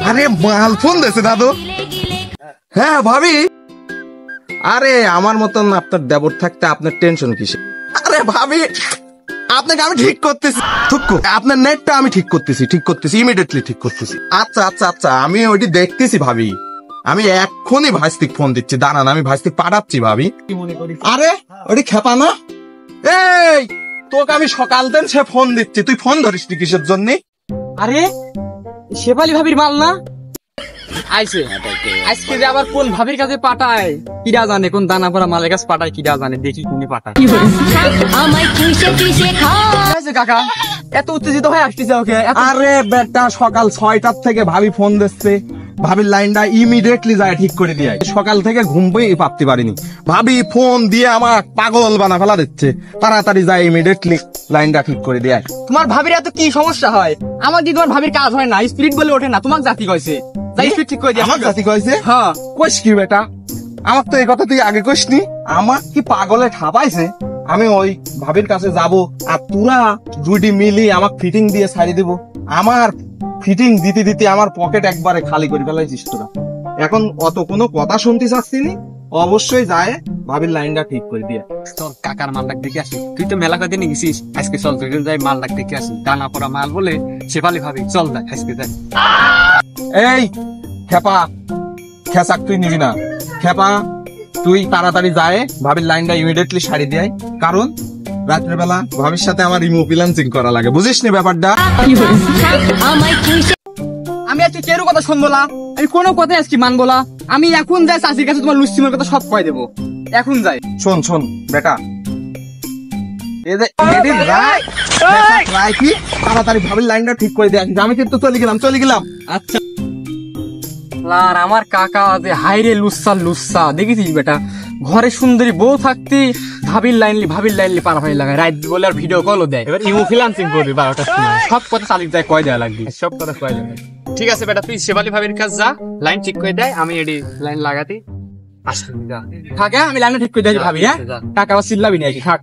আরে মাল ফোন দিয়েছে দাদু। হ্যাঁ ভাবি, আরে আমার মতন আপনার দেবর থাকতে আপনার টেনশন কিসে? আরে ভাবি, আপনাকে আমি ঠিক করতেছি, আপনার নেটটা আমি ঠিক করতেছি ইমিডিয়েটলি ঠিক করতেছি। আচ্ছা আচ্ছা আচ্ছা, আমি ওইটি দেখতেছি ভাবি, আমি এক্ষুনি ভাইস্তিক ফোন দিচ্ছি, দাঁড়ান আমি ভাইস্তিক পাঠাচ্ছি ভাবি। আরে ওইটি খেপা না? এই তোকে আমি সকাল দিন সে ফোন দিচ্ছি, তুই ফোন ধরিস নি কিসের জন্য? আরে শেফালি ভাবির মাল না আইছে, আজকে যে আবার কোন ভাবির কাছে পাঠায় কিরা জানে, কোন দানা পড়া মালের কাছে পাঠায় কিরা জানে, দেখি কোনে পাঠায়। কাকা এত উত্তেজিত হয়ে আসতেছে ওকে? আরে বেটা, সকাল 6টার থেকে ভাবি ফোন দিচ্ছে, ভাবির লাইনটা ইমিডিয়েটলি যায় ঠিক করে দিয়ে। সকাল থেকে ঘুম পেয়ে পারতে পারিনি, ভাবি ফোন দিয়ে আমার পাগল বানা ফেলা দিচ্ছে, তাড়াতাড়ি যায় ইমিডিয়েটলি লাইনটা ঠিক করে দিয়ে। তোমার ভাবির এত কি সমস্যা হয়? আমার দি তোমার ভাবির কাজ হয় না, স্পিরিট বলে ওঠে না, তোমাকে জাতি কইছে যাই স্পিরিট ঠিক করে দিয়ে। আমার জাতি কইছে? হ্যাঁ। কইস কি বেটা, আমার তো এই কথা তুই আগে কইসনি। আমার কি পাগলে ঠাপাইছে, আমি ওই ভাবির কাছে যাব আর তোরা দুইটি মিলি আমাকে ফিটিং দিয়ে ছাড়ি দিব। আমার ফিটিং দিতে দিতে আমার পকেট একবারে খালি করে ফেলাইছিস তোরা। এখন অত কোনো কথা শুনতে চাচ্ছি নি, অবশ্যই যায় ভাবির লাইনটা ঠিক করে দিয়ে। তোর কাকার মাল ডাক দেখে আসি, তুই তো মেলা কদিন গেছিস, আজকে চল তুই যাই মাল ডাক দেখে আসি। দানা পড়া মাল বলে শেফালি ভাবি, চল যাই আজকে যাই। এই খেপা, খেসাক তুই নিবি না। খেপা তুই তাড়াতাড়ি যায় ভাবির লাইনটা ইমিডিয়েটলি সারি দিয়ে, কারণ রাত্রে বেলা ভাবির সাথে আমার রিমুভিলান্সিং করা লাগে, বুঝিস নি ব্যাপারটা? আমি আজকে কেউ কথা শুনবো না, আমি কোনো কথাই আজকে মানবো না। আমি এখন যাই চাষির কাছে, তোমার লুচিমের কথা সব কয়ে দেবো, এখন যাই। শোন শোন বেটা, তাড়াতাড়ি ভাবির লাইনটা ঠিক করে দিয়ে আসিস। আমি কিন্তু চলে গেলাম। আচ্ছা। আর আমার কাকা যে হাইরে লুচ্ছা দেখেছিস বেটা, ঘরে সুন্দরী বউ থাকতে ভাবির লাইনলি পার হয়ে লাগায়, রাত বলে আর ভিডিও কলও দেয়। এবার ইমোফিলান্সিং করবি 12টার সময়, সব কথা চালিয়ে যায়, কয় দেওয়া লাগবে, সব কথা কয় দেওয়া। ঠিক আছে বেটা, তুই শেফালি ভাবির কাছে যা, লাইন ঠিক করে দেয়, আমি এডি লাইন লাগাতে আসতে থাকা, আমি লাইনটা ঠিক করে দেয় ভাবি। হ্যাঁ টাকা চিল্লাবি না, থাক।